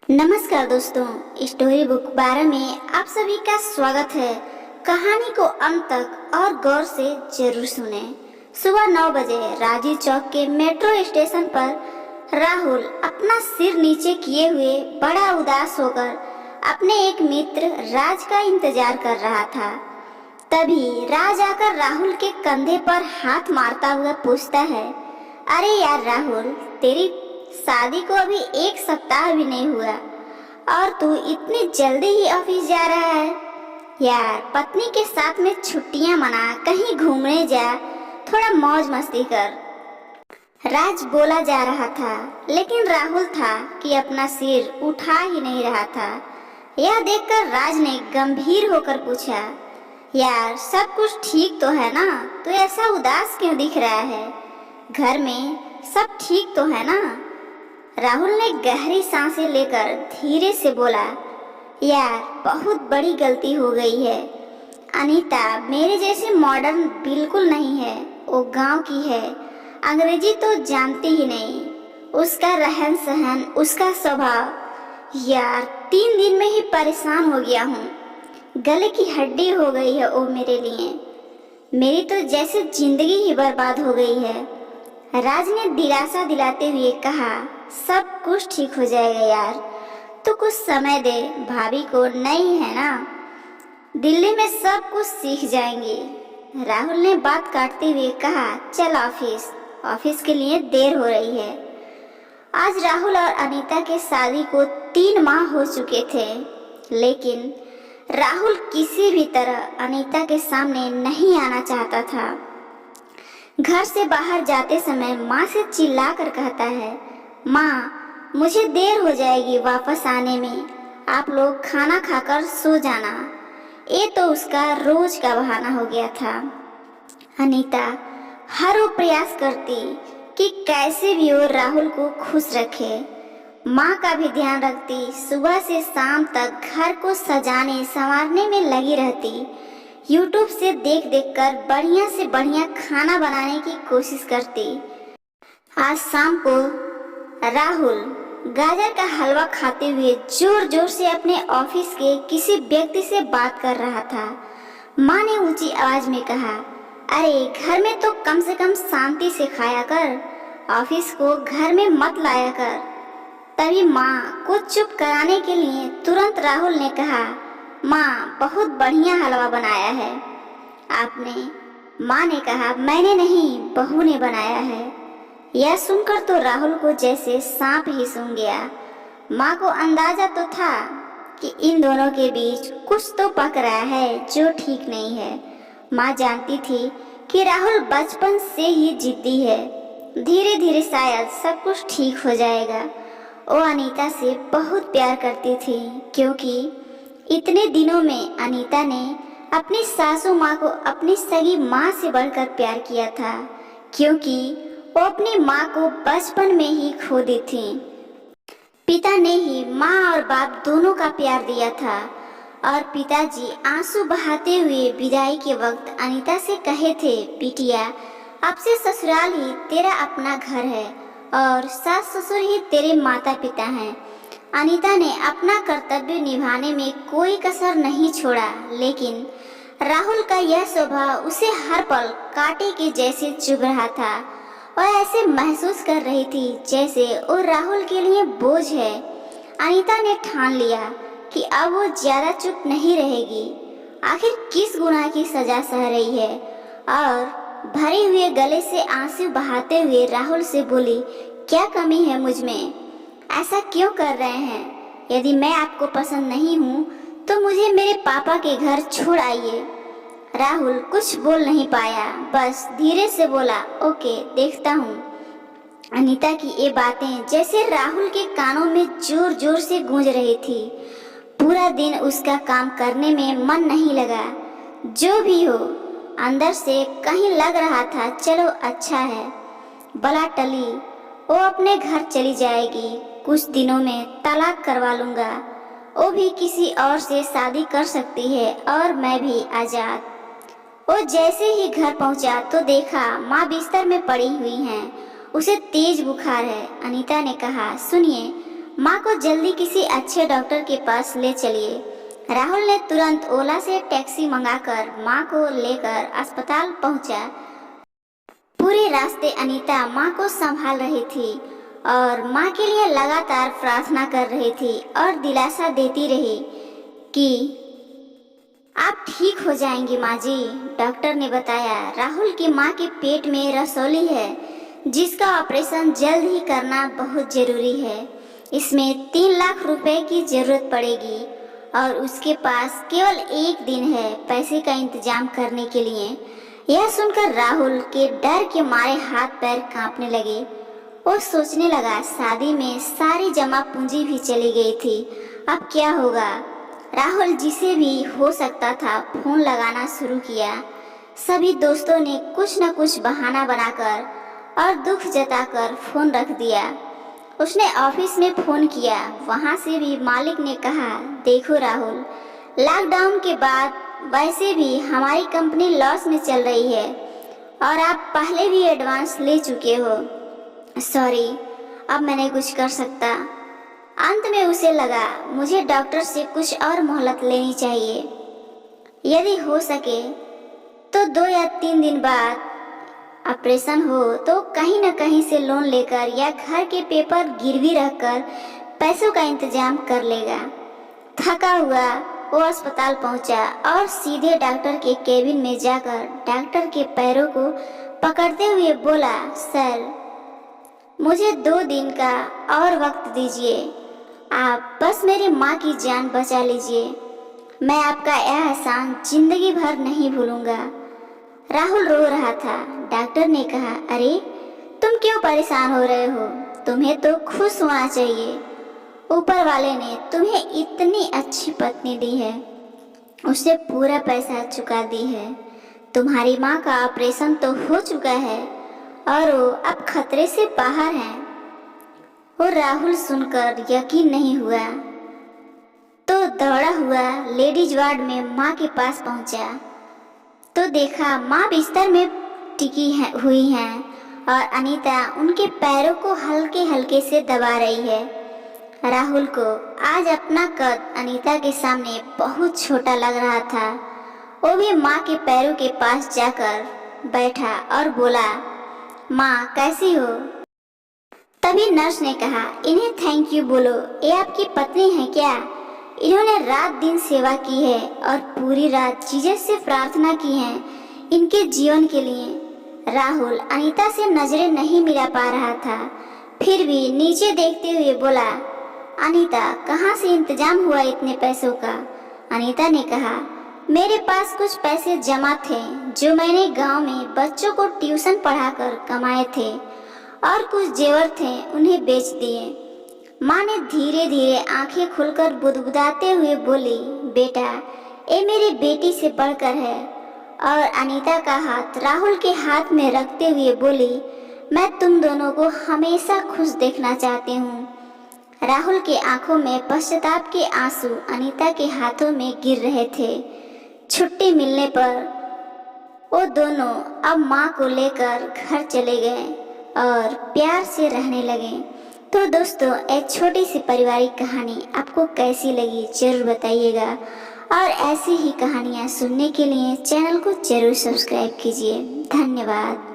नमस्कार दोस्तों, story book 12 में आप सभी का स्वागत है। कहानी को अंत तक और गौर से जरूर सुने। सुबह 9 बजे राजीव चौक के मेट्रो स्टेशन पर राहुल अपना सिर नीचे किए हुए बड़ा उदास होकर अपने एक मित्र राज का इंतजार कर रहा था। तभी राज आकर राहुल के कंधे पर हाथ मारता हुआ पूछता है, अरे यार राहुल, तेरी शादी को अभी 1 सप्ताह भी नहीं हुआ और तू इतनी जल्दी ही ऑफिस जा रहा है। यार, पत्नी के साथ में छुट्टियां मना, कहीं घूमने जा, थोड़ा मौज मस्ती कर। राज बोला जा रहा था, लेकिन राहुल था कि अपना सिर उठा ही नहीं रहा था। यह देखकर राज ने गंभीर होकर पूछा, यार सब कुछ ठीक तो है ना? तू ऐसा उदास क्यों दिख रहा है? घर में सब ठीक तो है ना? राहुल ने गहरी सांसें लेकर धीरे से बोला, यार बहुत बड़ी गलती हो गई है। अनीता मेरे जैसे मॉडर्न बिल्कुल नहीं है, वो गांव की है, अंग्रेजी तो जानती ही नहीं। उसका रहन सहन, उसका स्वभाव, यार 3 दिन में ही परेशान हो गया हूँ। गले की हड्डी हो गई है वो मेरे लिए। मेरी तो जैसे जिंदगी ही बर्बाद हो गई है। राज ने दिलासा दिलाते हुए कहा, सब कुछ ठीक हो जाएगा यार, तो कुछ समय दे, भाभी को नहीं है ना, दिल्ली में सब कुछ सीख जाएंगे। राहुल ने बात काटते हुए कहा, चल ऑफिस के लिए देर हो रही है। आज राहुल और अनीता के शादी को 3 माह हो चुके थे, लेकिन राहुल किसी भी तरह अनीता के सामने नहीं आना चाहता था। घर से बाहर जाते समय माँ से चिल्ला कर कहता है, माँ मुझे देर हो जाएगी वापस आने में, आप लोग खाना खाकर सो जाना। ये तो उसका रोज का बहाना हो गया था। अनीता हर वो प्रयास करती कि कैसे भी वो राहुल को खुश रखे, माँ का भी ध्यान रखती, सुबह से शाम तक घर को सजाने संवारने में लगी रहती। यूट्यूब से देख देख कर बढ़िया से बढ़िया खाना बनाने की कोशिश करती। आज शाम को राहुल गाजर का हलवा खाते हुए जोर जोर से अपने ऑफिस के किसी व्यक्ति से बात कर रहा था। माँ ने ऊंची आवाज में कहा, अरे घर में तो कम से कम शांति से खाया कर, ऑफिस को घर में मत लाया कर। तभी माँ को चुप कराने के लिए तुरंत राहुल ने कहा, माँ बहुत बढ़िया हलवा बनाया है आपने। माँ ने कहा, मैंने नहीं, बहू ने बनाया है। यह सुनकर तो राहुल को जैसे सांप ही सूंघ गया। माँ को अंदाजा तो था कि इन दोनों के बीच कुछ तो पक रहा है जो ठीक नहीं है। माँ जानती थी कि राहुल बचपन से ही जिद्दी है, धीरे धीरे शायद सब कुछ ठीक हो जाएगा। वो अनीता से बहुत प्यार करती थी, क्योंकि इतने दिनों में अनीता ने अपनी सासू माँ को अपनी सगी माँ से बढ़कर प्यार किया था, क्योंकि वो अपनी माँ को बचपन में ही खो दी थी। पिता ने ही माँ और बाप दोनों का प्यार दिया था और पिताजी आंसू बहाते हुए विदाई के वक्त अनीता से कहे थे, बिटिया अब से ससुराल ही तेरा अपना घर है और सास ससुर ही तेरे माता पिता हैं। अनीता ने अपना कर्तव्य निभाने में कोई कसर नहीं छोड़ा, लेकिन राहुल का यह स्वभाव उसे हर पल कांटे के जैसे चुभ रहा था और ऐसे महसूस कर रही थी जैसे वो राहुल के लिए बोझ है। अनीता ने ठान लिया कि अब वो ज्यादा चुप नहीं रहेगी। आखिर किस गुनाह की सजा सह रही है? और भरे हुए गले से आंसू बहाते हुए राहुल से बोली, क्या कमी है मुझ में? ऐसा क्यों कर रहे हैं? यदि मैं आपको पसंद नहीं हूँ तो मुझे मेरे पापा के घर छोड़ आइए। राहुल कुछ बोल नहीं पाया, बस धीरे से बोला, ओके देखता हूँ। अनीता की ये बातें जैसे राहुल के कानों में जोर जोर से गूंज रही थी। पूरा दिन उसका काम करने में मन नहीं लगा। जो भी हो, अंदर से कहीं लग रहा था चलो अच्छा है, बला टली, वो अपने घर चली जाएगी, कुछ दिनों में तलाक करवा लूंगा, वो भी किसी और से शादी कर सकती है और मैं भी आजाद। वो जैसे ही घर पहुंचा तो देखा माँ बिस्तर में पड़ी हुई हैं, उसे तेज बुखार है। अनीता ने कहा, सुनिए माँ को जल्दी किसी अच्छे डॉक्टर के पास ले चलिए। राहुल ने तुरंत ओला से टैक्सी मंगाकर माँ को लेकर अस्पताल पहुंचा। पूरे रास्ते अनीता माँ को संभाल रही थी और माँ के लिए लगातार प्रार्थना कर रही थी और दिलासा देती रही कि आप ठीक हो जाएंगी माँ जी। डॉक्टर ने बताया राहुल की माँ के पेट में रसौली है जिसका ऑपरेशन जल्द ही करना बहुत जरूरी है। इसमें 3 लाख रुपए की जरूरत पड़ेगी और उसके पास केवल 1 दिन है पैसे का इंतजाम करने के लिए। यह सुनकर राहुल के डर के मारे हाथ पैर कांपने लगे। वो सोचने लगा शादी में सारी जमा पूंजी भी चली गई थी, अब क्या होगा। राहुल जिसे भी हो सकता था फोन लगाना शुरू किया। सभी दोस्तों ने कुछ न कुछ बहाना बनाकर और दुख जताकर फोन रख दिया। उसने ऑफिस में फोन किया, वहां से भी मालिक ने कहा देखो राहुल, लॉकडाउन के बाद वैसे भी हमारी कंपनी लॉस में चल रही है और आप पहले भी एडवांस ले चुके हो। सॉरी, अब मैं नहीं कुछ कर सकता। अंत में उसे लगा मुझे डॉक्टर से कुछ और मोहलत लेनी चाहिए। यदि हो सके तो 2 या 3 दिन बाद ऑपरेशन हो तो कहीं न कहीं से लोन लेकर या घर के पेपर गिरवी रखकर पैसों का इंतजाम कर लेगा। थका हुआ वो अस्पताल पहुंचा और सीधे डॉक्टर के केबिन में जाकर डॉक्टर के पैरों को पकड़ते हुए बोला, सर मुझे 2 दिन का और वक्त दीजिए, आप बस मेरी माँ की जान बचा लीजिए। मैं आपका यह एहसान जिंदगी भर नहीं भूलूंगा। राहुल रो रहा था। डॉक्टर ने कहा, अरे तुम क्यों परेशान हो रहे हो, तुम्हें तो खुश होना चाहिए। ऊपर वाले ने तुम्हें इतनी अच्छी पत्नी दी है, उसे पूरा पैसा चुका दी है। तुम्हारी माँ का ऑपरेशन तो हो चुका है और वो अब खतरे से बाहर है। वो राहुल सुनकर यकीन नहीं हुआ तो दौड़ा हुआ लेडीज वार्ड में माँ के पास पहुंचा तो देखा माँ बिस्तर में टिकी हुई हैं और अनीता उनके पैरों को हल्के हल्के से दबा रही है। राहुल को आज अपना कद अनीता के सामने बहुत छोटा लग रहा था। वो भी माँ के पैरों के पास जाकर बैठा और बोला, माँ कैसी हो। तभी नर्स ने कहा, इन्हें थैंक यू बोलो, ये आपकी पत्नी है क्या। इन्होंने रात दिन सेवा की है और पूरी रात जीसस से प्रार्थना की है इनके जीवन के लिए। राहुल अनीता से नजरें नहीं मिला पा रहा था, फिर भी नीचे देखते हुए बोला, अनीता कहाँ से इंतजाम हुआ इतने पैसों का। अनीता ने कहा, मेरे पास कुछ पैसे जमा थे जो मैंने गांव में बच्चों को ट्यूशन पढ़ाकर कमाए थे और कुछ जेवर थे उन्हें बेच दिए। माँ ने धीरे धीरे आंखें खुलकर बुदबुदाते हुए बोली, बेटा ये मेरी बेटी से बढ़कर है। और अनीता का हाथ राहुल के हाथ में रखते हुए बोली, मैं तुम दोनों को हमेशा खुश देखना चाहती हूँ। राहुल के आंखों में पश्चाताप के आंसू अनीता के हाथों में गिर रहे थे। छुट्टी मिलने पर वो दोनों अब माँ को लेकर घर चले गए और प्यार से रहने लगे। तो दोस्तों, एक छोटी सी पारिवारिक कहानी आपको कैसी लगी जरूर बताइएगा और ऐसी ही कहानियाँ सुनने के लिए चैनल को जरूर सब्सक्राइब कीजिए। धन्यवाद।